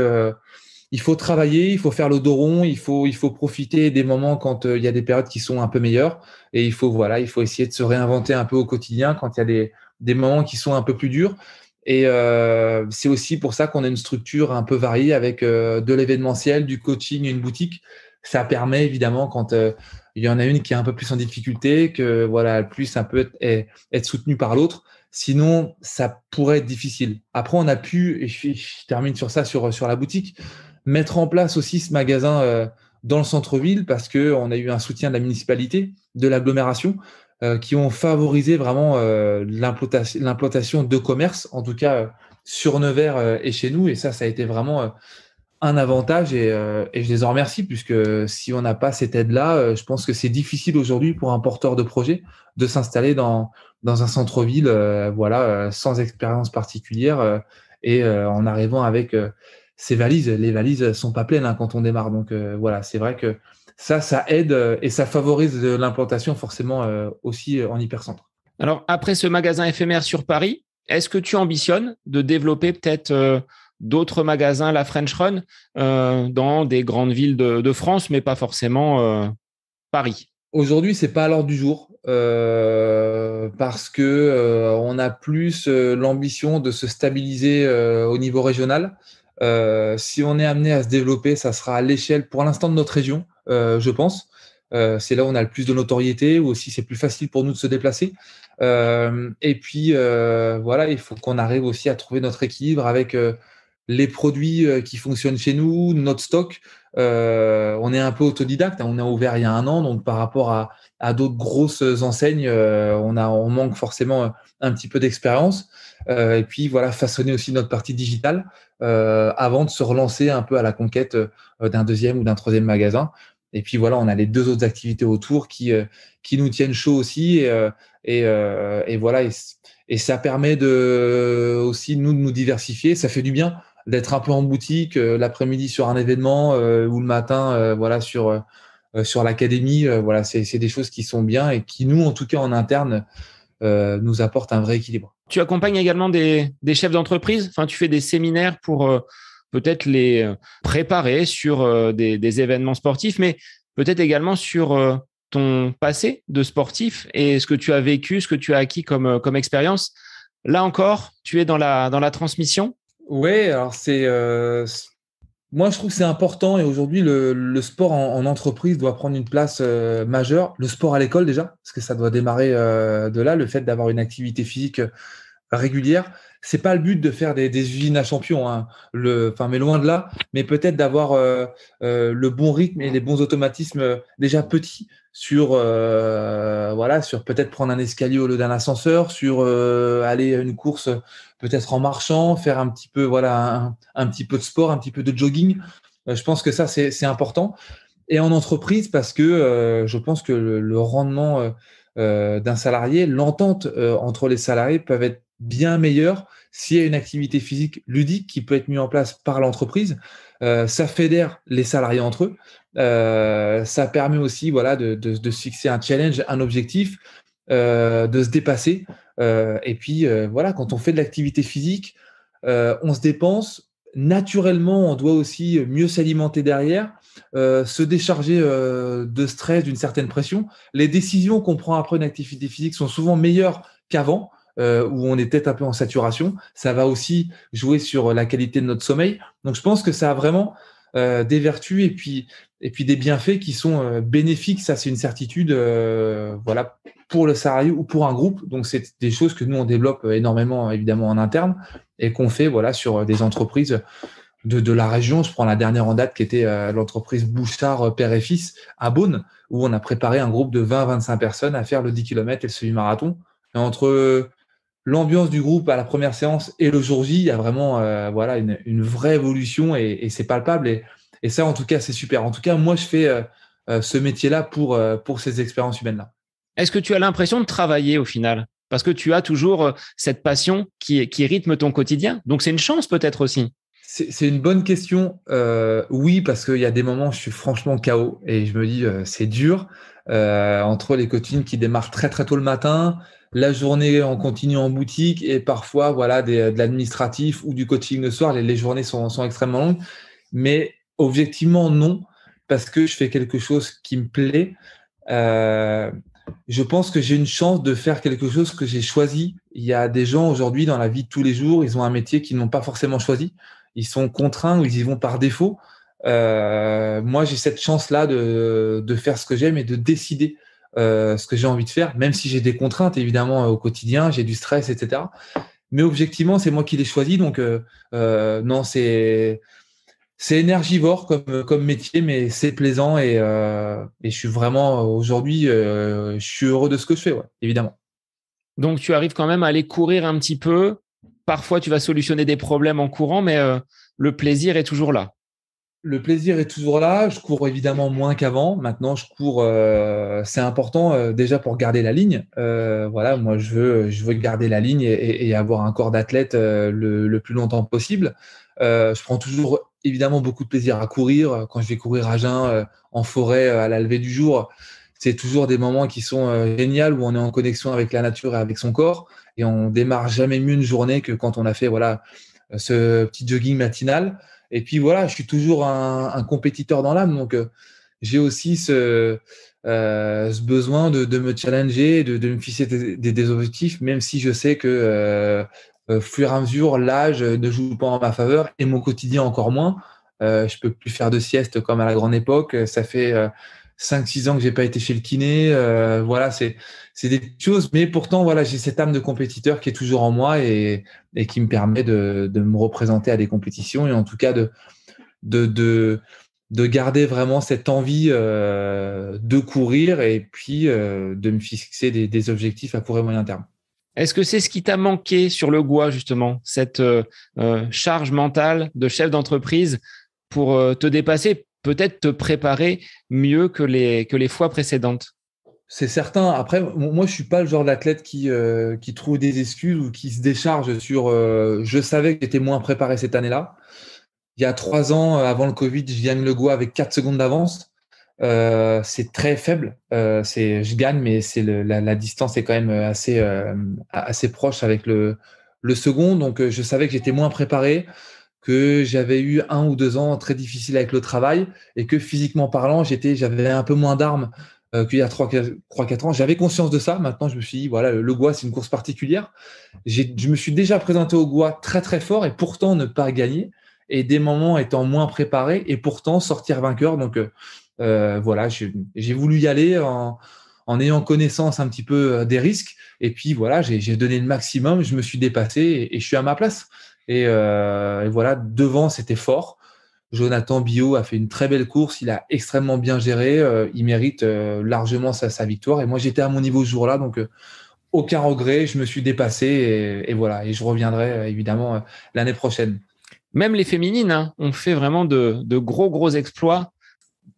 il faut travailler, il faut faire le dos rond, il faut profiter des moments quand il y a des périodes qui sont un peu meilleures. Et il faut essayer de se réinventer un peu au quotidien quand il y a des moments qui sont un peu plus durs. Et c'est aussi pour ça qu'on a une structure un peu variée avec de l'événementiel, du coaching, une boutique. Ça permet évidemment quand il y en a une qui est un peu plus en difficulté, que voilà, plus un peu être soutenu par l'autre. Sinon, ça pourrait être difficile. Après, on a pu, et je termine sur ça, sur la boutique, mettre en place aussi ce magasin dans le centre-ville parce qu'on a eu un soutien de la municipalité, de l'agglomération, qui ont favorisé vraiment l'implantation de commerce, en tout cas sur Nevers et chez nous. Et ça a été vraiment un avantage et je les en remercie puisque si on n'a pas cette aide-là, je pense que c'est difficile aujourd'hui pour un porteur de projet de s'installer dans un centre-ville sans expérience particulière et en arrivant avec ses valises. Les valises sont pas pleines quand on démarre. Donc voilà, c'est vrai que ça aide et ça favorise l'implantation forcément aussi en hypercentre.
Alors, après ce magasin éphémère sur Paris, est-ce que tu ambitionnes de développer peut-être d'autres magasins, la French Run, dans des grandes villes de France, mais pas forcément Paris?
Aujourd'hui, c'est pas à l'ordre du jour parce que on a plus l'ambition de se stabiliser au niveau régional. Si on est amené à se développer, ça sera à l'échelle, pour l'instant, de notre région, je pense. C'est là où on a le plus de notoriété, où aussi c'est plus facile pour nous de se déplacer. Et puis, voilà, il faut qu'on arrive aussi à trouver notre équilibre avec les produits qui fonctionnent chez nous, notre stock. On est un peu autodidacte, on a ouvert il y a 1 an, donc par rapport à d'autres grosses enseignes, on manque forcément un petit peu d'expérience. Et puis voilà, façonner aussi notre partie digitale avant de se relancer un peu à la conquête d'un deuxième ou d'un troisième magasin. Et puis voilà, on a les 2 autres activités autour qui nous tiennent chaud aussi. Et voilà, et ça permet aussi nous de nous diversifier. Ça fait du bien d'être un peu en boutique l'après-midi sur un événement ou le matin voilà sur l'académie. Voilà, c'est des choses qui sont bien et qui nous, en tout cas en interne, nous apportent un vrai équilibre.
Tu accompagnes également des chefs d'entreprise. Enfin, tu fais des séminaires pour peut-être les préparer sur des événements sportifs, mais peut-être également sur ton passé de sportif et ce que tu as vécu, ce que tu as acquis comme expérience. Là encore, tu es dans la transmission.
Oui, alors moi je trouve que c'est important et aujourd'hui le sport en entreprise doit prendre une place majeure. Le sport à l'école déjà, parce que ça doit démarrer de là, le fait d'avoir une activité physique régulière. C'est pas le but de faire des usines à champions, hein, mais loin de là. Mais peut-être d'avoir le bon rythme et les bons automatismes déjà petits sur sur peut-être prendre un escalier au lieu d'un ascenseur, sur aller à une course peut-être en marchant, faire un petit peu un petit peu de sport, un petit peu de jogging. Je pense que ça c'est important. Et en entreprise parce que je pense que le rendement d'un salarié, l'entente entre les salariés peuvent être bien meilleure s'il y a une activité physique ludique qui peut être mise en place par l'entreprise. Ça fédère les salariés entre eux. Ça permet aussi voilà, de se fixer un challenge, un objectif, de se dépasser. Et puis, voilà, quand on fait de l'activité physique, on se dépense. Naturellement, on doit aussi mieux s'alimenter derrière, se décharger de stress, d'une certaine pression. Les décisions qu'on prend après une activité physique sont souvent meilleures qu'avant, où on est peut-être un peu en saturation. Ça va aussi jouer sur la qualité de notre sommeil. Donc, je pense que ça a vraiment des vertus et puis des bienfaits qui sont bénéfiques. Ça, c'est une certitude, voilà, pour le salarié ou pour un groupe. Donc, c'est des choses que nous, on développe énormément, évidemment, en interne et qu'on fait voilà, sur des entreprises de la région. Je prends la dernière en date qui était l'entreprise Bouchard Père et Fils à Beaune, où on a préparé un groupe de 20-25 personnes à faire le 10 km et le semi-marathon. Et entre l'ambiance du groupe à la première séance et le jour J, il y a vraiment voilà, une vraie évolution et c'est palpable. Et ça, en tout cas, c'est super. En tout cas, moi, je fais ce métier-là pour ces expériences humaines-là.
Est-ce que tu as l'impression de travailler au final? Parce que tu as toujours cette passion qui rythme ton quotidien. Donc, c'est une chance peut-être aussi.
C'est une bonne question. Oui, parce qu'il y a des moments où je suis franchement KO et je me dis c'est dur. Entre les coachings qui démarrent très très tôt le matin, la journée en continu en boutique et parfois voilà de l'administratif ou du coaching le soir, les journées sont extrêmement longues. Mais objectivement non, parce que je fais quelque chose qui me plaît. Euh, je pense que j'ai une chance de faire quelque chose que j'ai choisi. Il y a des gens aujourd'hui dans la vie de tous les jours, ils ont un métier qu'ils n'ont pas forcément choisi. Ils sont contraints ou ils y vont par défaut. Moi, j'ai cette chance-là de faire ce que j'aime et de décider ce que j'ai envie de faire, même si j'ai des contraintes, évidemment, au quotidien, j'ai du stress, etc. Mais objectivement, c'est moi qui l'ai choisi. Donc, non, c'est énergivore comme métier, mais c'est plaisant et je suis vraiment aujourd'hui, je suis heureux de ce que je fais, ouais, évidemment.
Donc, tu arrives quand même à aller courir un petit peu. Parfois, tu vas solutionner des problèmes en courant, mais le plaisir est toujours là.
Le plaisir est toujours là. Je cours évidemment moins qu'avant. Maintenant, je cours. C'est important déjà pour garder la ligne. Voilà, moi, je veux garder la ligne et avoir un corps d'athlète le plus longtemps possible. Je prends toujours évidemment beaucoup de plaisir à courir. Quand je vais courir à jeun, en forêt, à la levée du jour, c'est toujours des moments qui sont géniaux où on est en connexion avec la nature et avec son corps. Et on démarre jamais mieux une journée que quand on a fait voilà ce petit jogging matinal. Et puis voilà, je suis toujours un compétiteur dans l'âme, donc j'ai aussi ce besoin de me challenger, de me fixer des objectifs, même si je sais que au fur et à mesure, l'âge ne joue pas en ma faveur et mon quotidien encore moins. Je peux plus faire de sieste comme à la grande époque. Ça fait 5-6 ans que j'ai pas été chez le kiné. Voilà, c'est des choses, mais pourtant voilà, j'ai cette âme de compétiteur qui est toujours en moi et qui me permet de me représenter à des compétitions et en tout cas de, de, de garder vraiment cette envie de courir et puis de me fixer des objectifs à court et moyen terme.
Est-ce que c'est ce qui t'a manqué sur le Goa, justement, cette charge mentale de chef d'entreprise pour te dépasser, peut-être te préparer mieux que les fois précédentes?
C'est certain. Après, moi, je suis pas le genre d'athlète qui trouve des excuses ou qui se décharge sur. Je savais que j'étais moins préparé cette année-là. Il y a 3 ans, avant le Covid, je gagne le Goa avec 4 secondes d'avance. C'est très faible. Je gagne, mais la distance est quand même assez proche avec le second. Donc, je savais que j'étais moins préparé, que j'avais eu 1 ou 2 ans très difficiles avec le travail et que physiquement parlant, j'avais un peu moins d'armes qu'il y a 3-4 ans. J'avais conscience de ça. Maintenant, je me suis dit, voilà, le Goa, c'est une course particulière. Je me suis déjà présenté au Goa très, très fort et pourtant ne pas gagner et des moments étant moins préparés et pourtant sortir vainqueur. Donc, voilà, j'ai voulu y aller en ayant connaissance un petit peu des risques. Et puis, voilà, j'ai donné le maximum. Je me suis dépassé et je suis à ma place. Et voilà, devant, c'était fort. Jonathan Bio a fait une très belle course. Il a extrêmement bien géré. Il mérite largement sa victoire. Et moi, j'étais à mon niveau ce jour-là. Donc, aucun regret. Je me suis dépassé. Et voilà. Et je reviendrai évidemment l'année prochaine.
Même les féminines hein, ont fait vraiment de gros exploits.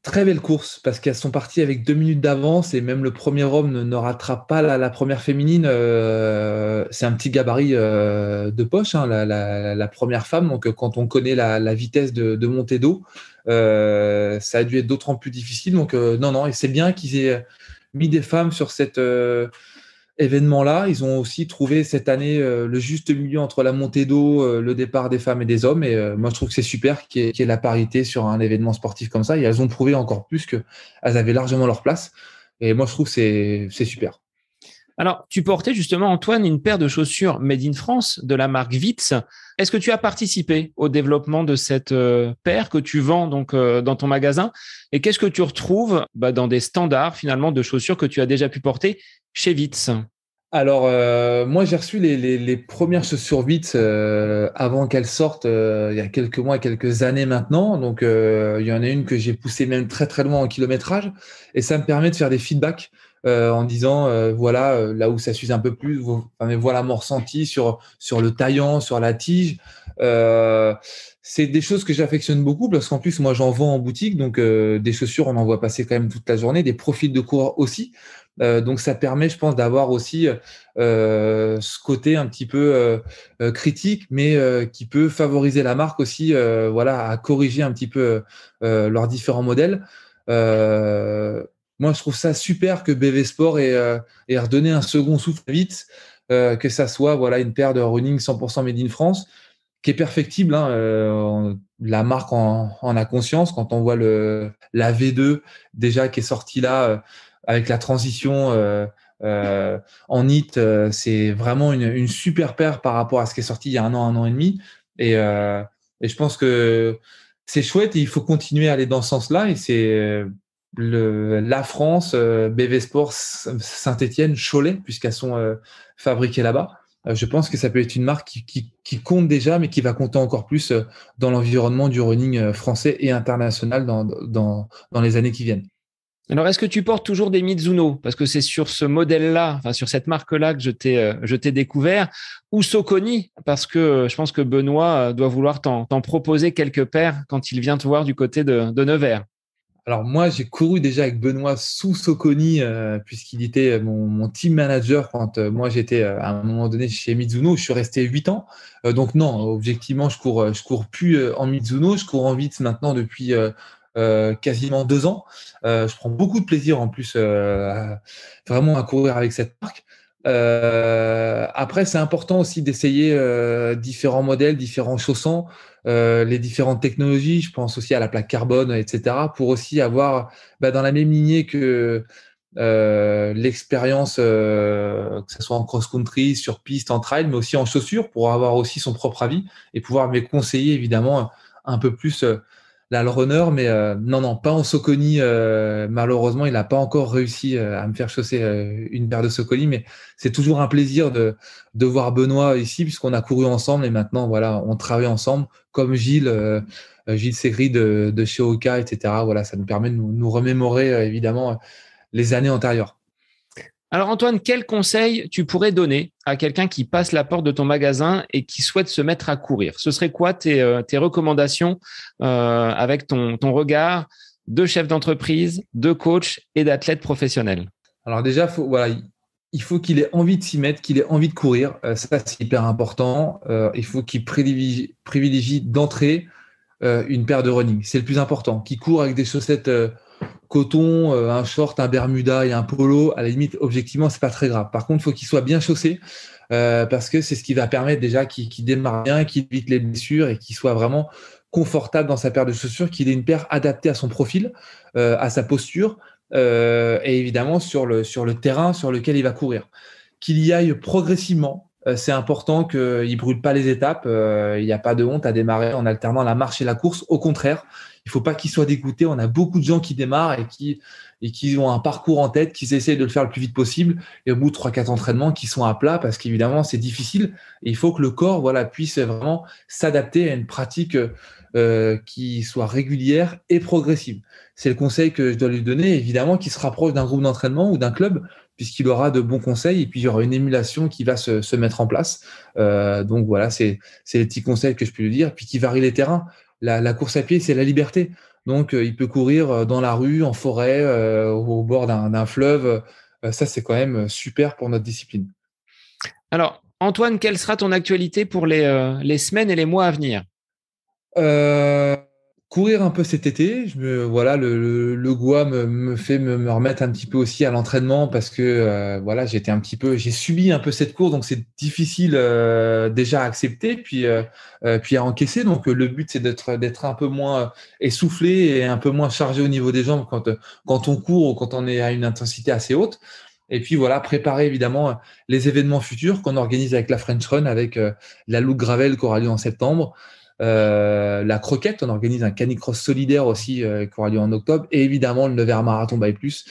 Très belle course parce qu'elles sont parties avec 2 minutes d'avance et même le premier homme ne rattrape pas la première féminine. C'est un petit gabarit de poche, hein, la première femme. Donc, quand on connaît la vitesse de montée d'eau, ça a dû être d'autant plus difficile. Donc, non, et c'est bien qu'ils aient mis des femmes sur cet événement-là. Ils ont aussi trouvé cette année le juste milieu entre la montée d'eau, le départ des femmes et des hommes. Et moi, je trouve que c'est super qu'il y ait la parité sur un événement sportif comme ça. Et elles ont prouvé encore plus qu'elles avaient largement leur place. Et moi, je trouve que c'est super.
Alors, tu portais justement, Antoine, une paire de chaussures Made in France de la marque Vitz. Est-ce que tu as participé au développement de cette paire que tu vends donc dans ton magasin? Et qu'est-ce que tu retrouves dans des standards finalement de chaussures que tu as déjà pu porter chez Vitz?
Alors, moi, j'ai reçu les premières chaussures Vitz avant qu'elles sortent il y a quelques mois, quelques années maintenant. Donc, il y en a une que j'ai poussée même très, très loin en kilométrage. Et ça me permet de faire des feedbacks en disant, voilà, là où ça s'use un peu plus, mais voilà mon ressenti sur le taillant, sur la tige. C'est des choses que j'affectionne beaucoup parce qu'en plus, moi, j'en vends en boutique. Donc, des chaussures, on en voit passer quand même toute la journée, des profils de coureurs aussi. Donc, ça permet, je pense, d'avoir aussi ce côté un petit peu critique, mais qui peut favoriser la marque aussi, voilà, à corriger un petit peu leurs différents modèles. Moi, je trouve ça super que BV Sport ait redonné un second souffle vite, que ça soit voilà une paire de running 100% made in France, qui est perfectible. Hein, la marque en a conscience quand on voit la V2 déjà qui est sortie là avec la transition en HIT. C'est vraiment une super paire par rapport à ce qui est sorti il y a un an et demi. Et je pense que c'est chouette et il faut continuer à aller dans ce sens-là. Et c'est la France, BV Sport, Saint-Étienne, Cholet, puisqu'elles sont fabriquées là-bas. Je pense que ça peut être une marque qui compte déjà, mais qui va compter encore plus dans l'environnement du running français et international dans les années qui viennent.
Alors, est-ce que tu portes toujours des Mizuno? Parce que c'est sur ce modèle-là, enfin sur cette marque-là que je t'ai découvert, ou Saucony, parce que je pense que Benoît doit vouloir t'en proposer quelques paires quand il vient te voir du côté de Nevers.
Alors moi, j'ai couru déjà avec Benoît sous Saucony, puisqu'il était mon team manager quand moi j'étais à un moment donné chez Mizuno. Je suis resté 8 ans. Donc non, objectivement, je cours plus en Mizuno. Je cours en Vitz maintenant depuis quasiment 2 ans. Je prends beaucoup de plaisir en plus vraiment à courir avec cette marque. Après, c'est important aussi d'essayer différents modèles, différents chaussons, les différentes technologies. Je pense aussi à la plaque carbone, etc. Pour aussi avoir dans la même lignée que l'expérience, que ce soit en cross-country, sur piste, en trail, mais aussi en chaussures, pour avoir aussi son propre avis et pouvoir me conseiller évidemment un peu plus le runner, mais non, pas en Saucony. Malheureusement, il n'a pas encore réussi à me faire chausser une paire de Saucony, mais c'est toujours un plaisir de voir Benoît ici, puisqu'on a couru ensemble et maintenant, voilà, on travaille ensemble, comme Gilles Segri de chez Oka, etc. Voilà, ça nous permet de nous remémorer évidemment les années antérieures.
Alors Antoine, quel conseil tu pourrais donner à quelqu'un qui passe la porte de ton magasin et qui souhaite se mettre à courir? Ce serait quoi tes recommandations avec ton regard de chef d'entreprise, de coach et d'athlète professionnel?
Alors déjà, il faut qu'il ait envie de s'y mettre, qu'il ait envie de courir. Ça, c'est hyper important. Il faut qu'il privilégie d'entrée une paire de running. C'est le plus important. Qu'il court avec des chaussettes coton, un short, un bermuda et un polo, à la limite, objectivement, c'est pas très grave. Par contre, il faut qu'il soit bien chaussé parce que c'est ce qui va permettre déjà qu'il démarre bien, qu'il évite les blessures et qu'il soit vraiment confortable dans sa paire de chaussures, qu'il ait une paire adaptée à son profil, à sa posture et évidemment sur le terrain sur lequel il va courir. Qu'il y aille progressivement. C'est important qu'il ne brûle pas les étapes. Il n'y a pas de honte à démarrer en alternant la marche et la course. Au contraire, il ne faut pas qu'il soit dégoûté. On a beaucoup de gens qui démarrent et qui ont un parcours en tête, qui essaient de le faire le plus vite possible. Et au bout de 3-4 entraînements, qui sont à plat parce qu'évidemment, c'est difficile. Et il faut que le corps puisse vraiment s'adapter à une pratique qui soit régulière et progressive. C'est le conseil que je dois lui donner. Évidemment, qu'il se rapproche d'un groupe d'entraînement ou d'un club, puisqu'il aura de bons conseils et puis il y aura une émulation qui va se mettre en place. Donc voilà, c'est les petits conseils que je peux lui dire. Puis qui varie les terrains. La course à pied, c'est la liberté. Donc, il peut courir dans la rue, en forêt, au bord d'un fleuve. Ça, c'est quand même super pour notre discipline.
Alors, Antoine, quelle sera ton actualité pour les semaines et les mois à venir?
Euh, Courir un peu cet été. Voilà, le Goa me fait me remettre un petit peu aussi à l'entraînement parce que voilà, j'ai subi un peu cette course, donc c'est difficile déjà à accepter, puis à encaisser. Donc le but c'est d'être un peu moins essoufflé et un peu moins chargé au niveau des jambes quand on court ou quand on est à une intensité assez haute. Et puis voilà, préparer évidemment les événements futurs qu'on organise avec la French Run, avec la Loup Gravel qui aura lieu en septembre. La Croquette, on organise un canicross solidaire aussi qui aura lieu en octobre, et évidemment le Nevers Marathon by Plus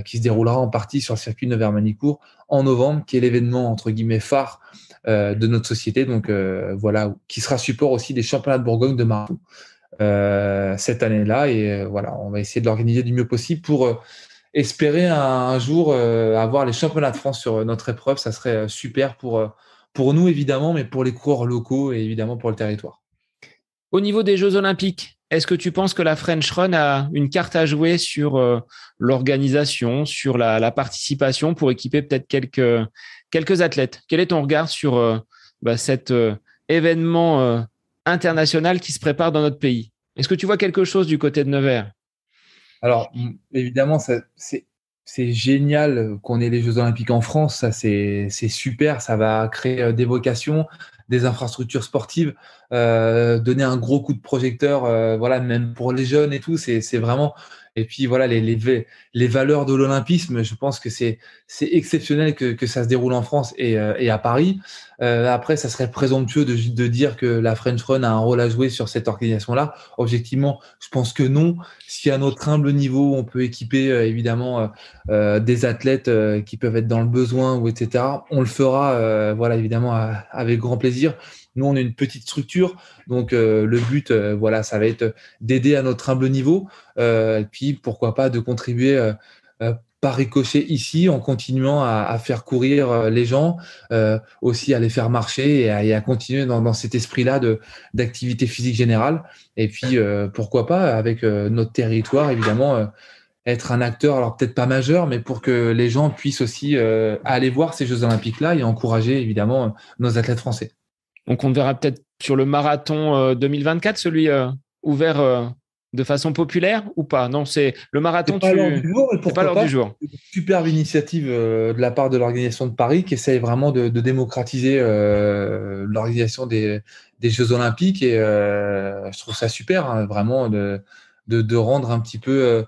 qui se déroulera en partie sur le circuit Nevers-Manicourt en novembre, qui est l'événement entre guillemets phare de notre société, donc voilà, qui sera support aussi des championnats de Bourgogne de marathon cette année-là, et voilà, on va essayer de l'organiser du mieux possible pour espérer un jour avoir les championnats de France sur notre épreuve. Ça serait super pour nous évidemment, mais pour les coureurs locaux et évidemment pour le territoire.
Au niveau des Jeux Olympiques, est-ce que tu penses que la French Run a une carte à jouer sur l'organisation, sur la participation pour équiper peut-être quelques athlètes? Quel est ton regard sur cet événement international qui se prépare dans notre pays? Est-ce que tu vois quelque chose du côté de Nevers?
Alors, évidemment, c'est génial qu'on ait les Jeux Olympiques en France. Ça, c'est super. Ça va créer des vocations, des infrastructures sportives, donner un gros coup de projecteur, voilà, même pour les jeunes et tout. C'est vraiment. Et puis voilà, les valeurs de l'olympisme, je pense que c'est exceptionnel que ça se déroule en France et à Paris. Après, ça serait présomptueux de dire que la French Run a un rôle à jouer sur cette organisation-là. Objectivement, je pense que non. Si à notre humble niveau, on peut équiper évidemment des athlètes qui peuvent être dans le besoin ou etc., on le fera, voilà, évidemment avec grand plaisir. Nous, on est une petite structure, donc le but, voilà, ça va être d'aider à notre humble niveau, et puis pourquoi pas de contribuer par ricochet ici en continuant à faire courir les gens, aussi à les faire marcher et à continuer dans cet esprit-là d'activité physique générale. Et puis pourquoi pas avec notre territoire, évidemment, être un acteur, alors peut-être pas majeur, mais pour que les gens puissent aussi aller voir ces Jeux Olympiques-là et encourager évidemment nos athlètes français.
Donc, on verra peut-être sur le marathon 2024, celui ouvert de façon populaire ou pas? Non, c'est le marathon.
C'est pas l'heure du jour, mais
C'est pas
pourquoi
l'heure du
pas?
jour.
C'est une superbe initiative de la part de l'organisation de Paris qui essaye vraiment de démocratiser l'organisation des Jeux Olympiques, et je trouve ça super, hein, vraiment de rendre un petit peu,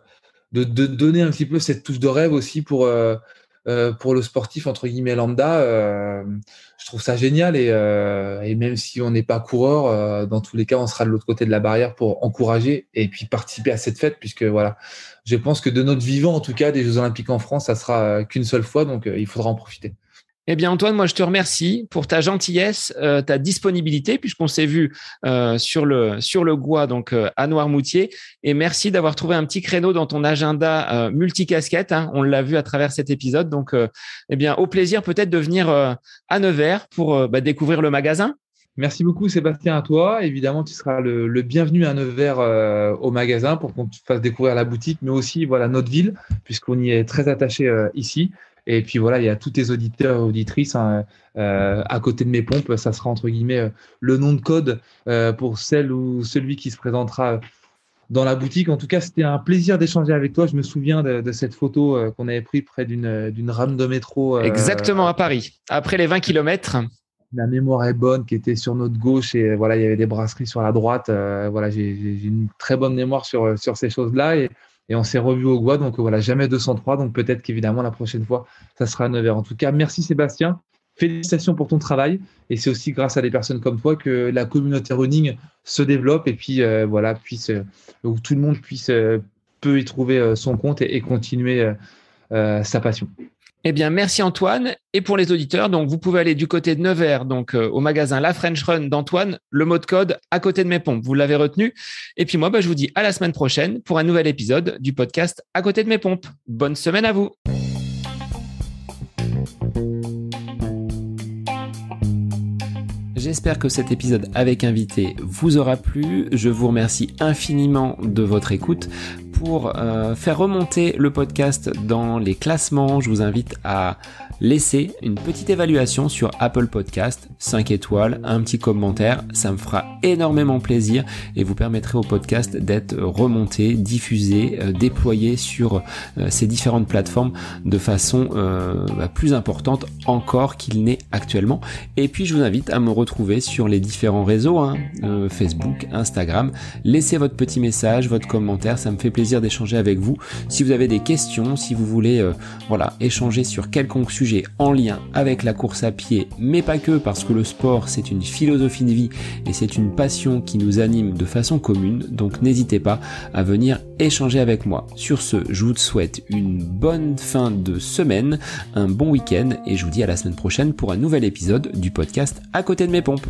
de donner un petit peu cette touche de rêve aussi pour le sportif entre guillemets lambda. Je trouve ça génial, et même si on n'est pas coureur, dans tous les cas, on sera de l'autre côté de la barrière pour encourager et puis participer à cette fête, puisque voilà, je pense que de notre vivant, en tout cas, des Jeux Olympiques en France, ça sera qu'une seule fois, donc il faudra en profiter.
Eh bien, Antoine, moi, je te remercie pour ta gentillesse, ta disponibilité, puisqu'on s'est vu sur le Gois, donc à Noirmoutier. Et merci d'avoir trouvé un petit créneau dans ton agenda multicasquette. Hein, on l'a vu à travers cet épisode. Donc, eh bien, au plaisir peut-être de venir à Nevers pour découvrir le magasin.
Merci beaucoup, Sébastien, à toi. Évidemment, tu seras le bienvenu à Nevers au magasin pour qu'on te fasse découvrir la boutique, mais aussi voilà, notre ville, puisqu'on y est très attaché ici. Et puis voilà, il y a tous tes auditeurs et auditrices, hein, à côté de mes pompes. Ça sera entre guillemets le nom de code pour celle ou celui qui se présentera dans la boutique. En tout cas, c'était un plaisir d'échanger avec toi. Je me souviens de cette photo qu'on avait prise près d'une rame de métro.
Exactement, à Paris. Après les 20 kilomètres.
La mémoire est bonne, qui était sur notre gauche, et voilà, il y avait des brasseries sur la droite. Voilà, j'ai une très bonne mémoire sur ces choses-là, et on s'est revu au Gois, donc voilà, jamais 203, donc peut-être qu'évidemment la prochaine fois, ça sera à Nevers. En tout cas, merci Sébastien, félicitations pour ton travail, et c'est aussi grâce à des personnes comme toi que la communauté running se développe, et puis voilà, où tout le monde peut y trouver son compte et continuer sa passion.
Eh bien, merci Antoine. Et pour les auditeurs, donc vous pouvez aller du côté de Nevers, donc au magasin La French Run d'Antoine, le mot de code à côté de mes pompes. Vous l'avez retenu. Et puis moi, je vous dis à la semaine prochaine pour un nouvel épisode du podcast À côté de mes pompes. Bonne semaine à vous. j'espère que cet épisode avec invité vous aura plu. Je vous remercie infiniment de votre écoute. Pour faire remonter le podcast dans les classements, je vous invite à laisser une petite évaluation sur Apple Podcast, 5 étoiles, un petit commentaire, ça me fera énormément plaisir et vous permettrez au podcast d'être remonté, diffusé, déployé sur ces différentes plateformes de façon plus importante encore qu'il n'est actuellement. Et puis je vous invite à me retrouver sur les différents réseaux, Facebook, Instagram. Laissez votre petit message, votre commentaire, ça me fait plaisir d'échanger avec vous. Si vous avez des questions, si vous voulez échanger sur quelconque sujet en lien avec la course à pied, mais pas que, parce que le sport c'est une philosophie de vie et c'est une passion qui nous anime de façon commune, donc n'hésitez pas à venir échanger avec moi. Sur ce, je vous souhaite une bonne fin de semaine, un bon week-end et je vous dis à la semaine prochaine pour un nouvel épisode du podcast À côté de mes pompes.